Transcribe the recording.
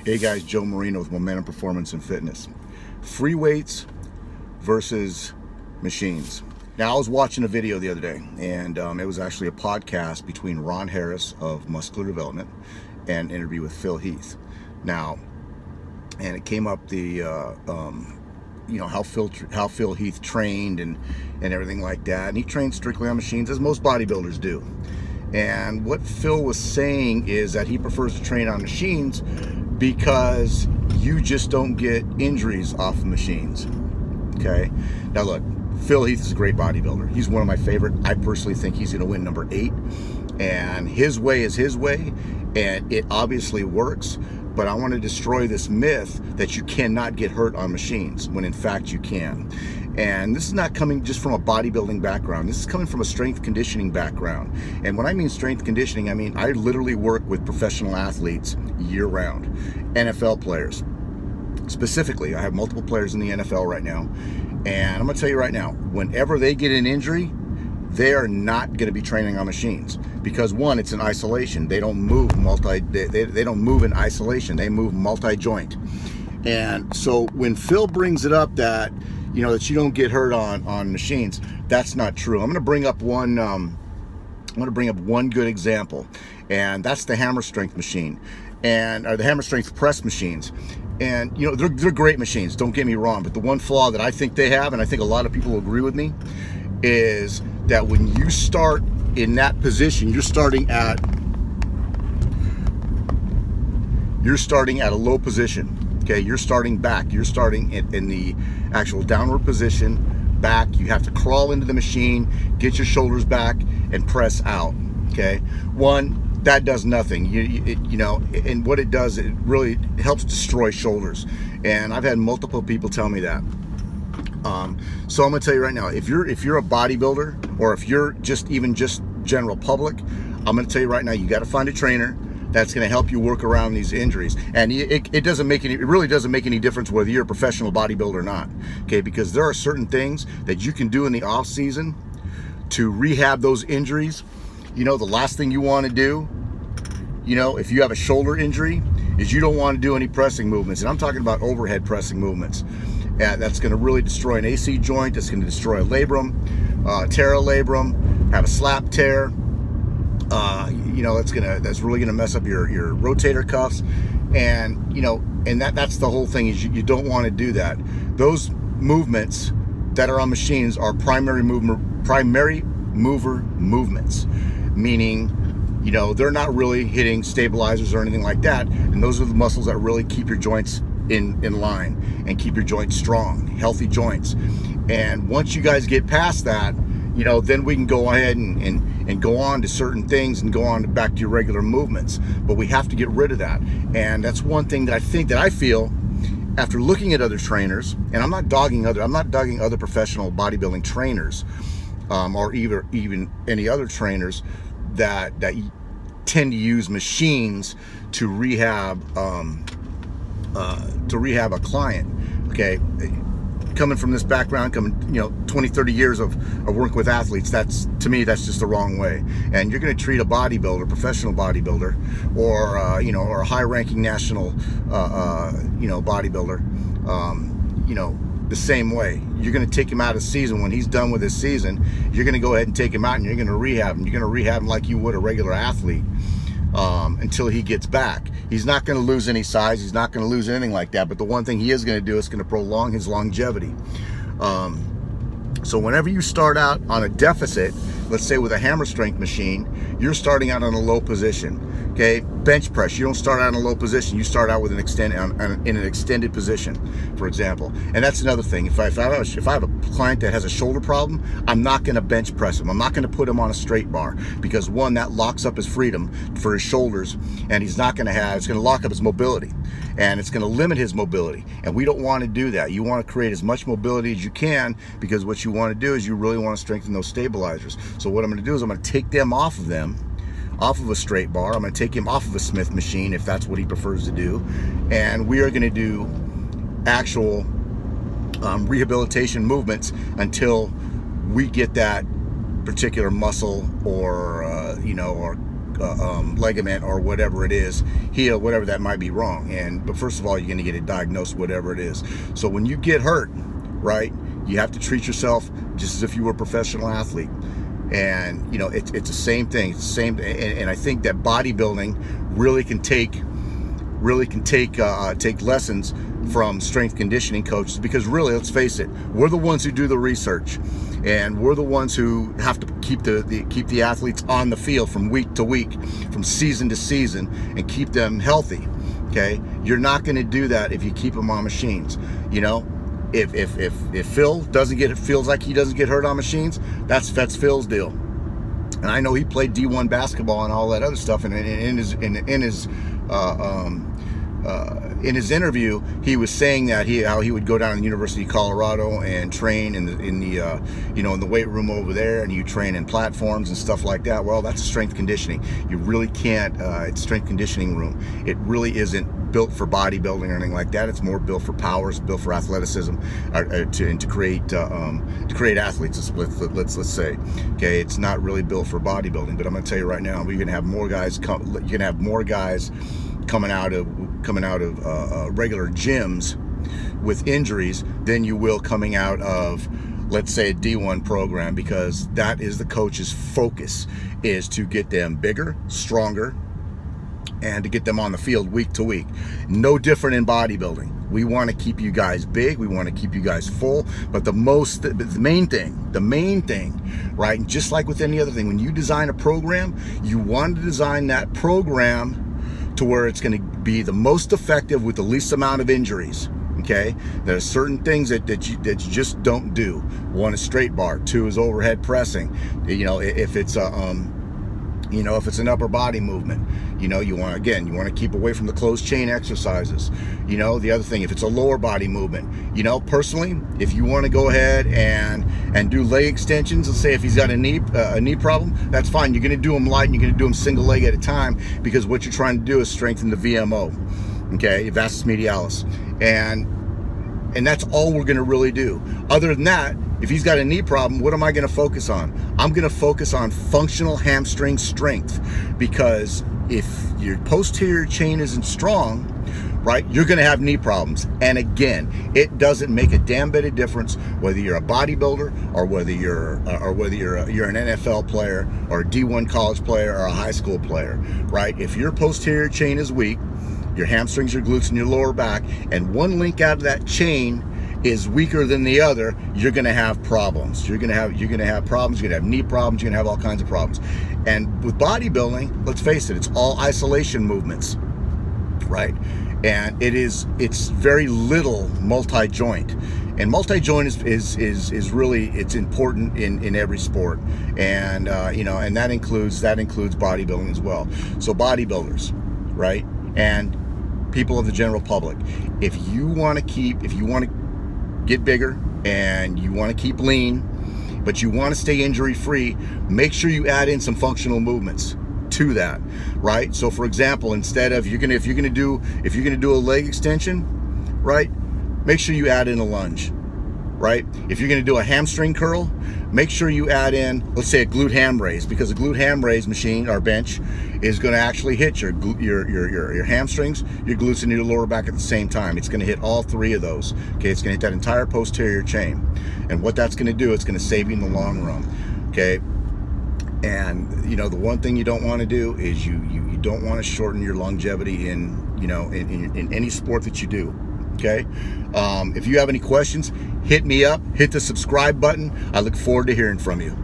Hey guys, Joe Marino with Momentum Performance and Fitness. Free weights versus machines. Now, I was watching a video the other day, and it was actually a podcast between Ron Harris of Muscular Development and an interview with Phil Heath. Now, and it came up the how Phil Heath trained and everything like that, and he trained strictly on machines, as most bodybuilders do. And what Phil was saying is that he prefers to train on machines because you just don't get injuries off of machines. Okay, now look, Phil Heath is a great bodybuilder. He's one of my favorite. I personally think he's going to win number 8, and his way is his way, and it obviously works. But I want to destroy this myth that you cannot get hurt on machines, when in fact you can. And this is not coming just from a bodybuilding background. This is coming from a strength conditioning background. And when I mean strength conditioning, I mean I literally work with professional athletes year-round, NFL players. Specifically, I have multiple players in the NFL right now, and I'm going to tell you right now, whenever they get an injury, they are not going to be training on machines, because one, it's in isolation. They don't move they don't move in isolation. They move multi-joint. And so when Phil brings it up that that you don't get hurt on machines, that's not true. I'm going to bring up one good example, and that's the hammer strength machine, or the hammer strength press machines. And they're great machines, don't get me wrong, but the one flaw that I think they have, and I think a lot of people will agree with me, is that when you start in that position, you're starting at a low position. Okay, you're starting back. You're starting in the actual downward position, back. You have to crawl into the machine, get your shoulders back, and press out. Okay, that does nothing. And what it does, it really helps destroy shoulders. And I've had multiple people tell me that. So I'm gonna tell you right now, if you're a bodybuilder, or if you're just general public, I'm gonna tell you right now, you got to find a trainer that's going to help you work around these injuries. And it really doesn't make any difference whether you're a professional bodybuilder or not. Okay, because there are certain things that you can do in the off season to rehab those injuries. The last thing you want to do, if you have a shoulder injury, is you don't want to do any pressing movements. And I'm talking about overhead pressing movements. That's going to really destroy an AC joint. That's going to destroy a labrum, tear a labrum, have a slap tear. That's really gonna mess up your rotator cuffs, and that's the whole thing, is you don't want to do that. Those movements that are on machines are primary mover movements, meaning they're not really hitting stabilizers or anything like that, and those are the muscles that really keep your joints in line and keep your joints strong, healthy joints. And once you guys get past that, then we can go ahead and go on to certain things and go on back to your regular movements. But we have to get rid of that. And that's one thing that I feel after looking at other trainers, and I'm not dogging other professional bodybuilding trainers, or even any other trainers that tend to use machines to rehab a client. Okay, coming from this background, 20, 30 years of working with athletes, to me, that's just the wrong way. And you're going to treat a bodybuilder, professional bodybuilder, or a high-ranking national bodybuilder, the same way. You're going to take him out of season. When he's done with his season, you're going to go ahead and take him out, and you're going to rehab him. You're going to rehab him like you would a regular athlete, until he gets back. He's not going to lose any size. He's not going to lose anything like that. But the one thing he is going to do is going to prolong his longevity. So whenever you start out on a deficit, let's say with a hammer strength machine, you're starting out on a low position. Okay, bench press, you don't start out in a low position. You start out with in an extended position, for example. And that's another thing. If I have a client that has a shoulder problem, I'm not going to bench press him. I'm not going to put him on a straight bar, because one, that locks up his freedom for his shoulders, and it's going to lock up his mobility, and it's going to limit his mobility. And we don't want to do that. You want to create as much mobility as you can, because what you want to do is you really want to strengthen those stabilizers. So what I'm going to do is I'm going to take them off of a straight bar. I'm going to take him off of a Smith machine, if that's what he prefers to do, and we are going to do actual rehabilitation movements until we get that particular muscle or ligament or whatever it is heal, whatever that might be wrong. But first of all, you're going to get it diagnosed, whatever it is. So when you get hurt, right, you have to treat yourself just as if you were a professional athlete. And it's the same thing. It's the same, and I think that bodybuilding really can take lessons from strength conditioning coaches, because really, let's face it, we're the ones who do the research, and we're the ones who have to keep the athletes on the field from week to week, from season to season, and keep them healthy. Okay, you're not going to do that if you keep them on machines. If Phil feels like he doesn't get hurt on machines, that's Phil's deal. And I know he played D1 basketball and all that other stuff. And in his interview, he was saying that how he would go down to the University of Colorado and train in the weight room over there, and you train in platforms and stuff like that. Well, that's strength conditioning. You really can't. It's strength conditioning room. It really isn't built for bodybuilding or anything like that. It's more built for power. It's built for athleticism, to create athletes. Let's say, okay, it's not really built for bodybuilding. But I'm going to tell you right now, you're going to have more guys. You're going to have more guys coming out of regular gyms with injuries than you will coming out of, let's say, a D1 program, because that is the coach's focus, is to get them bigger, stronger, and to get them on the field week to week. No different in bodybuilding. We want to keep you guys big. We want to keep you guys full. But the main thing, right? Just like with any other thing, when you design a program, you want to design that program to where it's going to be the most effective with the least amount of injuries. Okay, there are certain things that you just don't do. One is straight bar. Two is overhead pressing. If it's if it's an upper body movement, you want to keep away from the closed chain exercises. The other thing, if it's a lower body movement, personally, if you want to go ahead and do leg extensions, and say if he's got a knee problem, that's fine. You're going to do them light, and you're going to do them single leg at a time, because what you're trying to do is strengthen the VMO, okay, vastus medialis, and that's all we're going to really do. Other than that, if he's got a knee problem, what am I going to focus on? I'm going to focus on functional hamstring strength, because if your posterior chain isn't strong, right, you're going to have knee problems. And again, it doesn't make a damn bit of difference whether you're a bodybuilder or whether you're an NFL player or a D1 college player or a high school player, right? If your posterior chain is weak, your hamstrings, your glutes, and your lower back, and one link out of that chain is weaker than the other, you're going to have problems. You're going to have problems. You're going to have knee problems. You're going to have all kinds of problems. And with bodybuilding, let's face it, it's all isolation movements, right? And it's very little multi-joint. And multi-joint is really, it's important in every sport. And and that includes bodybuilding as well. So bodybuilders, right? And people of the general public, if you want to get bigger and you want to keep lean, but you want to stay injury free, make sure you add in some functional movements to that, right? So for example, instead of if you're gonna do a leg extension, right, make sure you add in a lunge, right? If you're gonna do a hamstring curl, make sure you add in, let's say, a glute ham raise, because a glute ham raise machine or bench is going to actually hit your hamstrings, your glutes, and your lower back at the same time. It's going to hit all three of those. Okay, it's going to hit that entire posterior chain. And what that's going to do, it's going to save you in the long run. Okay, and the one thing you don't want to do is you don't want to shorten your longevity in any sport that you do. Okay, if you have any questions, hit me up, hit the subscribe button. I look forward to hearing from you.